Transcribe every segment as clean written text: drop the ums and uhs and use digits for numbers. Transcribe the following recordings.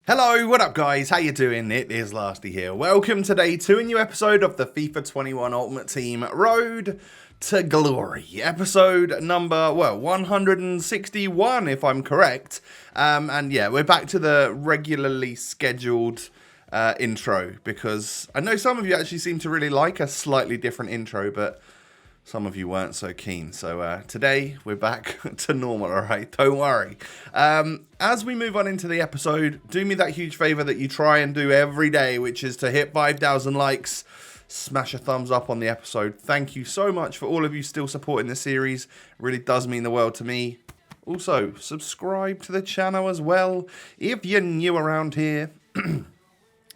Hello, what up guys? How you doing? It is Lasty here. Welcome today to a new episode of the FIFA 21 Ultimate Team Road to Glory. Episode number, 161 if I'm correct. And yeah, we're back to the regularly scheduled intro because I know some of you actually seem to really like a slightly different intro, but some of you weren't so keen. So today we're back to normal, alright? Don't worry. As we move on into the episode, do me that huge favor that you try and do every day, which is to hit 5,000 likes, smash a thumbs up on the episode. Thank you so much for all of you still supporting the series. It really does mean the world to me. Also, subscribe to the channel as well if you're new around here.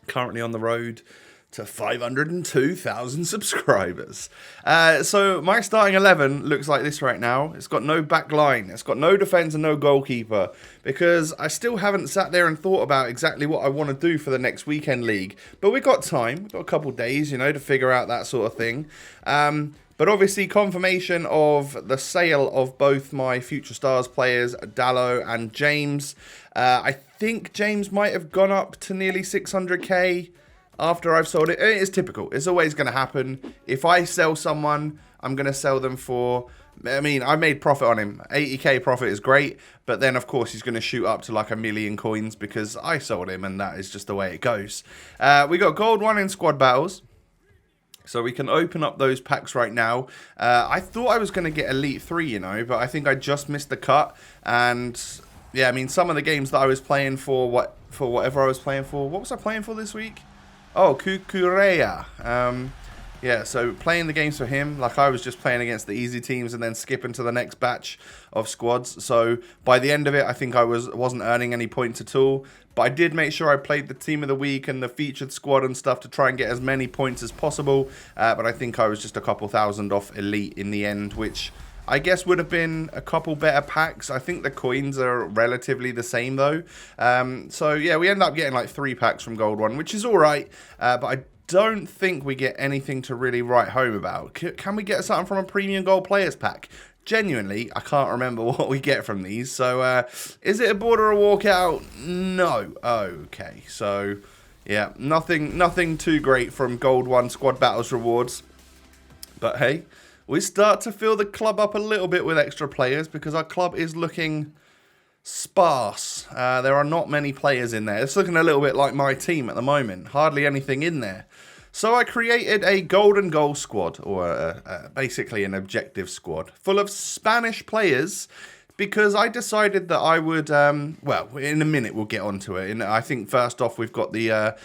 Currently on the road to 502,000 subscribers. So my starting 11 looks like this right now. It's got no back line. It's got no defense and no goalkeeper because I still haven't sat there and thought about exactly what I want to do for the next weekend league. But we've got time. We've got a couple days, to figure out that sort of thing. But obviously confirmation of the sale of both my Future Stars players, Dallo and James. I think James might have gone up to nearly 600k. After I've sold it. It's typical. It's always going to happen. If I sell someone, I'm going to sell them for... I made profit on him. 80k profit is great. But then, of course, he's going to shoot up to like 1 million coins because I sold him. And that is just the way it goes. We got gold 1 in squad battles. So we can open up those packs right now. I thought I was going to get Elite 3, but I think I just missed the cut. And... yeah, some of the games that I was playing for whatever I was playing for. What was I playing for this week? Oh, Kukureya. Yeah, so playing the games for him, like I was just playing against the easy teams and then skipping to the next batch of squads. So by the end of it, I think I wasn't earning any points at all. But I did make sure I played the team of the week and the featured squad and stuff to try and get as many points as possible. But I think I was just a couple thousand off Elite in the end, which... I guess would have been a couple better packs. I think the coins are relatively the same though. So yeah, we end up getting like 3 packs from Gold 1, which is alright. But I don't think we get anything to really write home about. Can we get something from a Premium Gold Players pack? Genuinely, I can't remember what we get from these. So is it a border or walkout? No. Okay, so yeah, nothing too great from Gold 1 Squad Battles rewards. But hey... we start to fill the club up a little bit with extra players because our club is looking sparse. There are not many players in there. It's looking a little bit like my team at the moment. Hardly anything in there. So I created a golden goal squad, or basically an objective squad, full of Spanish players because I decided that I would, in a minute we'll get onto it. And I think first off we've got the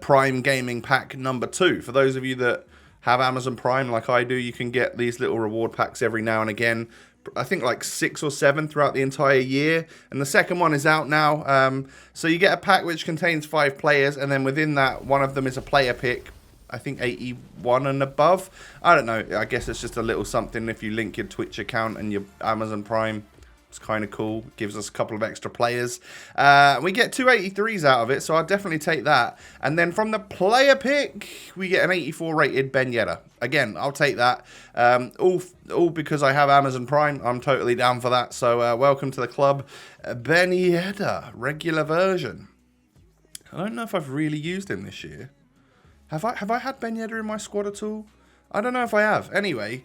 Prime Gaming Pack number 2. For those of you that have Amazon Prime like I do, you can get these little reward packs every now and again. I think like 6 or 7 throughout the entire year. And the second one is out now. So you get a pack which contains 5 players. And then within that, one of them is a player pick. I think 81 and above. I don't know. I guess it's just a little something if you link your Twitch account and your Amazon Prime. It's kind of cool. Gives us a couple of extra players. We get 2 83s out of it, so I'll definitely take that. And then from the player pick, we get an 84 rated Ben Yedder. Again, I'll take that. All because I have Amazon Prime. I'm totally down for that. So welcome to the club. Ben Yedder, regular version. I don't know if I've really used him this year. Have I had Ben Yedder in my squad at all? I don't know if I have. Anyway,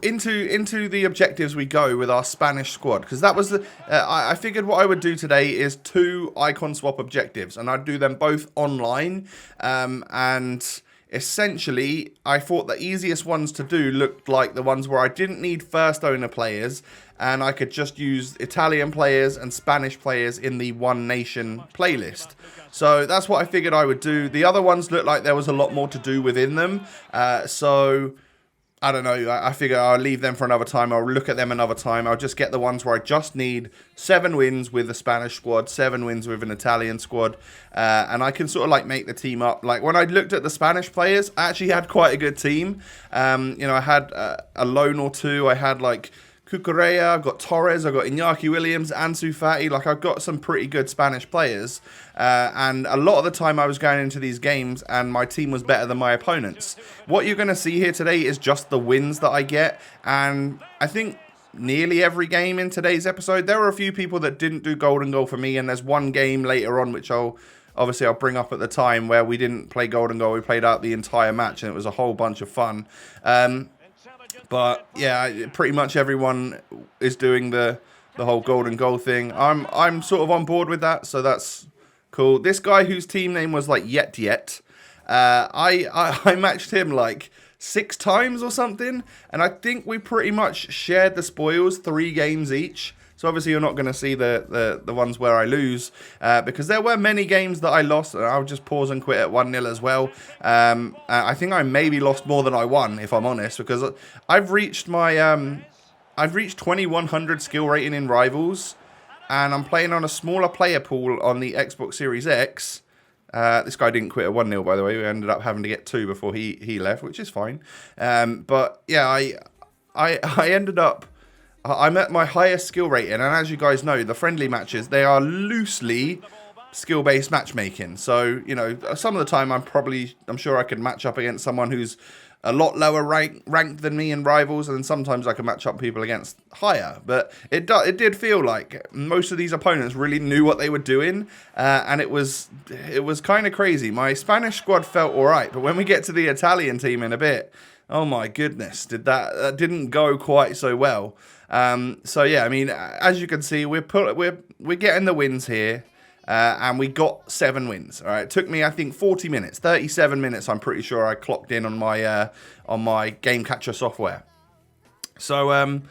into the objectives we go with our Spanish squad, because that was the I figured what I would do today is 2 icon swap objectives, and I'd do them both online, and essentially I thought the easiest ones to do looked like the ones where I didn't need first owner players and I could just use Italian players and Spanish players in the One Nation playlist. So that's what I figured I would do. The other ones looked like there was a lot more to do within them, so I don't know, I figure I'll leave them for another time. I'll look at them another time. I'll just get the ones where I just need 7 wins with a Spanish squad, 7 wins with an Italian squad, and I can sort of like make the team up. Like when I looked at the Spanish players, I actually had quite a good team. I had a loan or 2. I had like Cucurella, I've got Torres, I've got Iñaki Williams, Ansu Fati. Like I've got some pretty good Spanish players, and a lot of the time I was going into these games and my team was better than my opponents. What you're going to see here today is just the wins that I get, and I think nearly every game in today's episode. There were a few people that didn't do golden goal for me, and there's one game later on which I'll bring up at the time where we didn't play golden goal. We played out the entire match, and it was a whole bunch of fun. But yeah, pretty much everyone is doing the whole golden goal thing. I'm sort of on board with that, so that's cool. This guy whose team name was like Yet, I matched him like 6 times or something, and I think we pretty much shared the spoils 3 games each. So obviously you're not going to see the ones where I lose, because there were many games that I lost, and I'll just pause and quit at 1-0 as well. I think I maybe lost more than I won, if I'm honest, because I've reached my I've reached 2100 skill rating in Rivals, and I'm playing on a smaller player pool on the Xbox Series X. This guy didn't quit at 1-0, by the way. We ended up having to get 2 before he left, which is fine. But yeah, I ended up. I'm at my highest skill rating, and as you guys know, the friendly matches, they are loosely skill-based matchmaking. So, you know, some of the time I'm sure I could match up against someone who's a lot lower ranked than me in Rivals, and then sometimes I can match up people against higher. But it did feel like most of these opponents really knew what they were doing, and it was kind of crazy. My Spanish squad felt all right, but when we get to the Italian team in a bit, oh my goodness, that didn't go quite so well. So yeah, I mean, as you can see, we're getting the wins here, and we got 7 wins. All right, it took me, I think, 40 minutes, 37 minutes. I'm pretty sure I clocked in on my game catcher software. So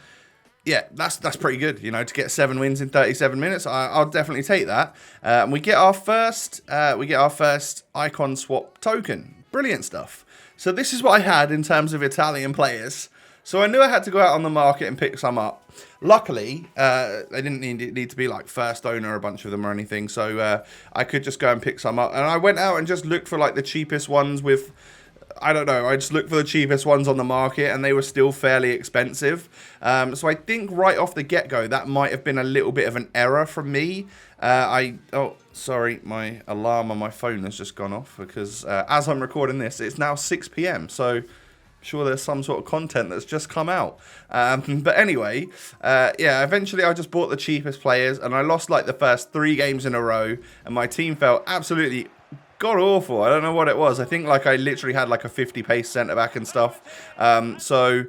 yeah, that's pretty good. You know, to get 7 wins in 37 minutes, I'll definitely take that. And we get our first icon swap token. Brilliant stuff. So this is what I had in terms of Italian players. So I knew I had to go out on the market and pick some up. Luckily, they didn't need to be like first owner, a bunch of them or anything. So I could just go and pick some up. And I went out and just looked for like the cheapest ones with, I don't know, I just looked for the cheapest ones on the market, and they were still fairly expensive. So I think right off the get-go, that might have been a little bit of an error from me. Oh, sorry, my alarm on my phone has just gone off because as I'm recording this, it's now 6 p.m. So sure there's some sort of content that's just come out. But anyway, yeah, eventually I just bought the cheapest players, and I lost like the first 3 games in a row, and my team felt absolutely god awful. I don't know what it was. I think like I literally had like a 50 pace centre back and stuff. So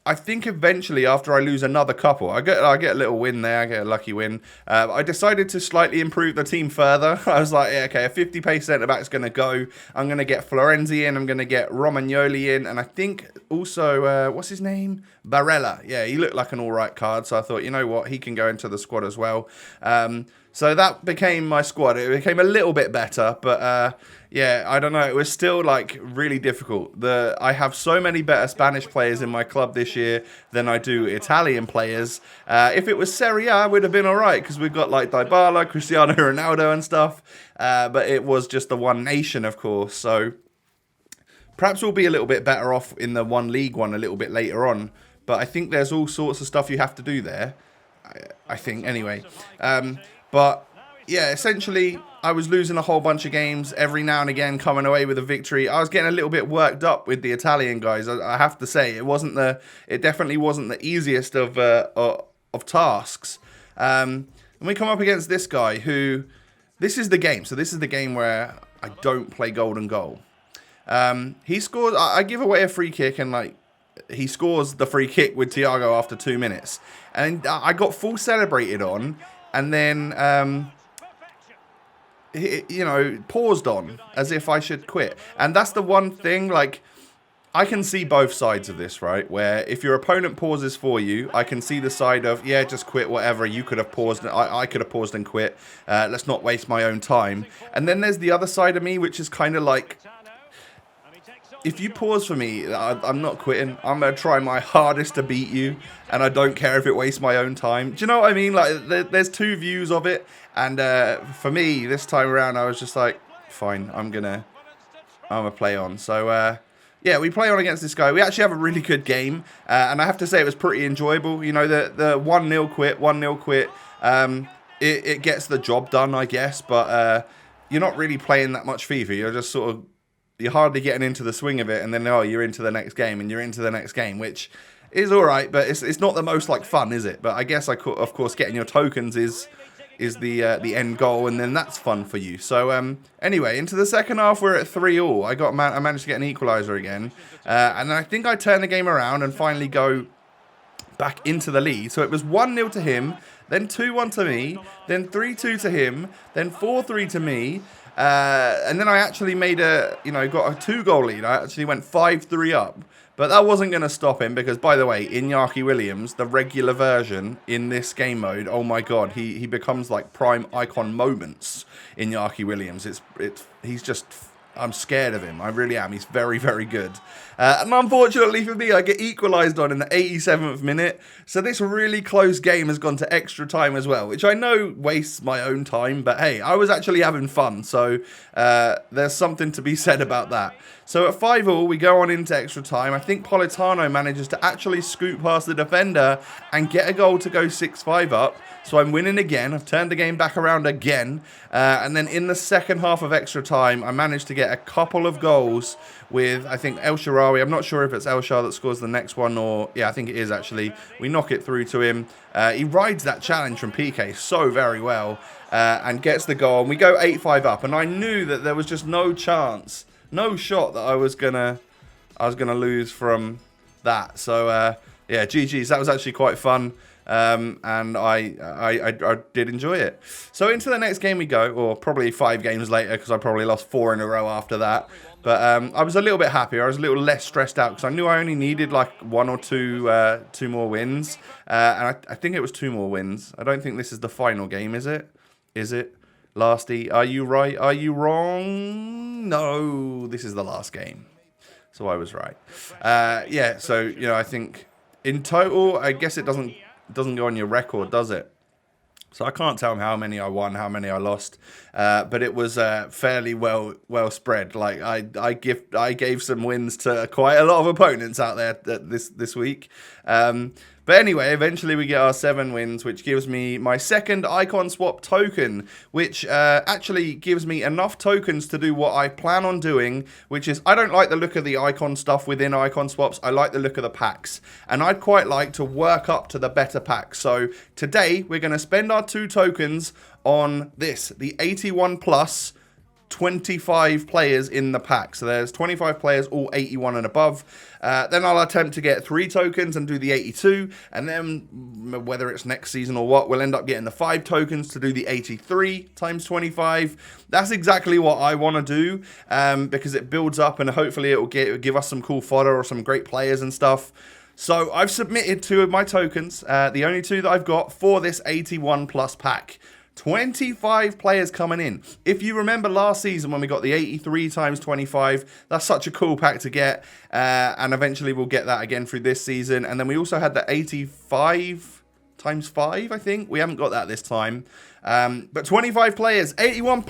I think eventually after I lose another couple, I get a little win there, I get a lucky win. I decided to slightly improve the team further. I was like, yeah, okay, a 50 pace centre back's going to go. I'm going to get Florenzi in, I'm going to get Romagnoli in, and I think also, what's his name? Barella. Yeah, he looked like an alright card, so I thought, you know what, he can go into the squad as well. So that became my squad. It became a little bit better, but yeah, I don't know. It was still like really difficult. I have so many better Spanish players in my club this year than I do Italian players. If it was Serie A, I would have been all right because we've got like Dybala, Cristiano Ronaldo and stuff. But it was just the one nation, of course. So perhaps we'll be a little bit better off in the one league one a little bit later on. But I think there's all sorts of stuff you have to do there. I think anyway. But yeah, essentially, I was losing a whole bunch of games every now and again, coming away with a victory. I was getting a little bit worked up with the Italian guys. I have to say, it definitely wasn't the easiest of tasks. And we come up against this guy who, this is the game. So this is the game where I don't play golden goal. He scores. I give away a free kick, and like he scores the free kick with Thiago after 2 minutes, and I got full celebrated on. And then, you know, paused on as if I should quit. And that's the one thing, like, I can see both sides of this, right? Where if your opponent pauses for you, I can see the side of, yeah, just quit, whatever. You could have paused. I could have paused and quit. Let's not waste my own time. And then there's the other side of me, which is kind of like, if you pause for me, I'm not quitting. I'm going to try my hardest to beat you, and I don't care if it wastes my own time. Do you know what I mean? Like, there's 2 views of it, and for me, this time around, I was just like, fine, I'm gonna play on. So, yeah, we play on against this guy. We actually have a really good game, and I have to say it was pretty enjoyable. You know, the 1-0 quit, it gets the job done, I guess, but you're not really playing that much FIFA. You're just sort of, you're hardly getting into the swing of it, and then, oh, you're into the next game, and you're into the next game, which is all right, but it's not the most like fun, is it? But I guess of course getting your tokens is the end goal, and then that's fun for you. So anyway, into the second half, we're at 3-3. I managed to get an equaliser again, and I think I turned the game around and finally go back into the lead. So it was 1-0 to him, then 2-1 to me, then 3-2 to him, then 4-3 to me, and then I actually made got a 2-goal lead. I actually went 5-3 up. But that wasn't going to stop him because, by the way, Iñaki Williams, the regular version in this game mode, oh my god, he becomes like prime icon moments. Iñaki Williams, he's just, I'm scared of him. I really am. He's very, very good. And unfortunately for me, I get equalised on in the 87th minute. So this really close game has gone to extra time as well, which I know wastes my own time. But hey, I was actually having fun. So there's something to be said about that. So at 5-5, we go on into extra time. I think Politano manages to actually scoot past the defender and get a goal to go 6-5 up. So I'm winning again. I've turned the game back around again. And then in the second half of extra time, I managed to get a couple of goals with, I think, El Shaarawy. I'm not sure if it's El Shah that scores the next one or... Yeah, I think it is, actually. We knock it through to him. He rides that challenge from PK so very well and gets the goal. And we go 8-5 up. And I knew that there was just no chance, no shot that I was gonna lose from that. So, yeah, GG's. That was actually quite fun. And I did enjoy it. So into the next game we go, or probably 5 games later, because I probably lost 4 in a row after that. But I was a little bit happier. I was a little less stressed out because I knew I only needed like 1 or 2 more wins. And I think it was 2 more wins. I don't think this is the final game, is it? Is it? Lasty, are you right? Are you wrong? No, this is the last game. So I was right. Yeah, so, I think in total, I guess it doesn't go on your record, does it? So I can't tell how many I won, how many I lost, but it was fairly well spread. Like I gave some wins to quite a lot of opponents out there this week. But anyway, eventually we get our 7 wins, which gives me my second icon swap token, which actually gives me enough tokens to do what I plan on doing, which is I don't like the look of the icon stuff within icon swaps. I like the look of the packs, and I'd quite like to work up to the better packs. So today we're going to spend our 2 tokens on this, the 81 plus 25 players in the pack. So there's 25 players, all 81 and above. Then I'll attempt to get 3 tokens and do the 82. And then, whether it's next season or what, we'll end up getting the 5 tokens to do the 83 times 25. That's exactly what I want to do because it builds up and hopefully it will give us some cool fodder or some great players and stuff. So I've submitted 2 of my tokens, the only 2 that I've got for this 81 plus pack. 25 players coming in. If you remember last season when we got the 83 times 25, that's such a cool pack to get. And eventually we'll get that again through this season. And then we also had the 85 times 5, I think. We haven't got that this time. But 25 players, 81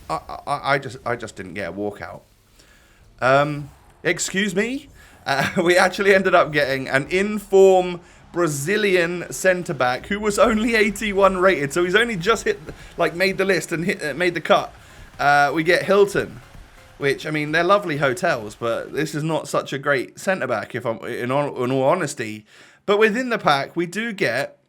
I just didn't get a walkout. Excuse me? We actually ended up getting an in-form Brazilian centre-back who was only 81 rated, so he's only just made the list and made the cut. We get Hilton, which, I mean, they're lovely hotels, but this is not such a great centre-back, if I'm in all honesty. But within the pack, we do get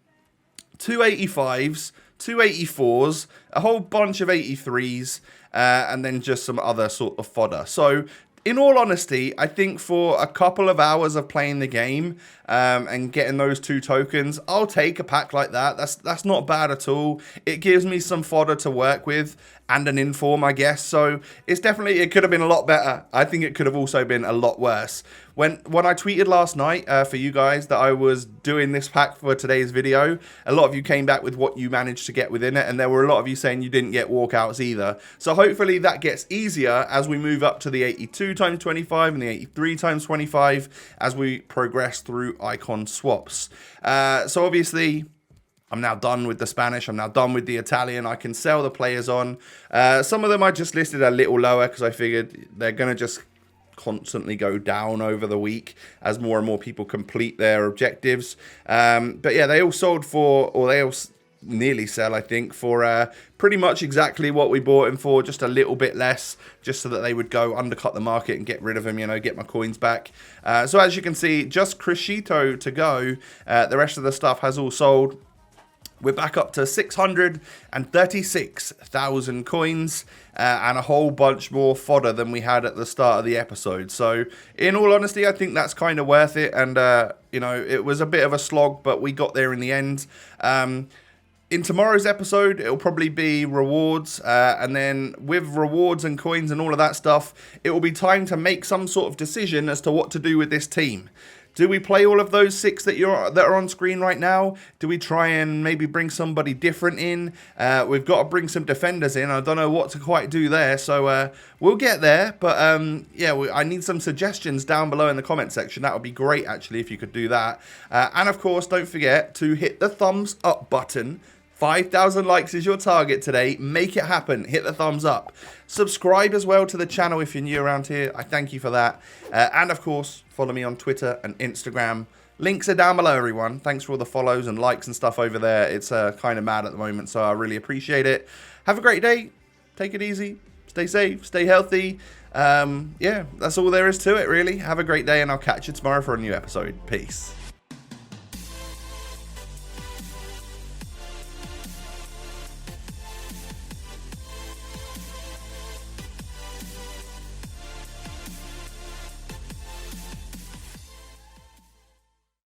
2 85s, 2 84s, a whole bunch of 83s, and then just some other sort of fodder. So in all honesty, I think for a couple of hours of playing the game and getting those 2 tokens, I'll take a pack like that. That's not bad at all. It gives me some fodder to work with and an inform, I guess. So it could have been a lot better. I think it could have also been a lot worse. When I tweeted last night for you guys that I was doing this pack for today's video, a lot of you came back with what you managed to get within it, and there were a lot of you saying you didn't get walkouts either. So hopefully that gets easier as we move up to the 82 times 25 and the 83 times 25 as we progress through icon swaps. So obviously, I'm now done with the Spanish. I'm now done with the Italian. I can sell the players on. Some of them I just listed a little lower because I figured they're going to just constantly go down over the week as more and more people complete their objectives. But yeah, they all sold for, or they all nearly sell, I think, for pretty much exactly what we bought him for, just a little bit less, just so that they would go undercut the market and get rid of him, you know, get my coins back. So as you can see, just Crescito to go. The rest of the stuff has all sold. We're back up to 636,000 coins and a whole bunch more fodder than we had at the start of the episode. So, in all honesty, I think that's kind of worth it. And, you know, it was a bit of a slog, but we got there in the end. In tomorrow's episode, it'll probably be rewards, and then with rewards and coins and all of that stuff, it will be time to make some sort of decision as to what to do with this team. Do we play all of those 6 that are on screen right now? Do we try and maybe bring somebody different in? We've got to bring some defenders in. I don't know what to quite do there, so we'll get there. But yeah, I need some suggestions down below in the comment section. That would be great, actually, if you could do that. And of course, don't forget to hit the thumbs up button. 5,000 likes is your target today. Make it happen. Hit the thumbs up. Subscribe as well to the channel if you're new around here. I thank you for that. And of course, follow me on Twitter and Instagram. Links are down below, everyone. Thanks for all the follows and likes and stuff over there. It's kind of mad at the moment, so I really appreciate it. Have a great day. Take it easy. Stay safe. Stay healthy. Yeah, that's all there is to it, really. Have a great day, and I'll catch you tomorrow for a new episode. Peace.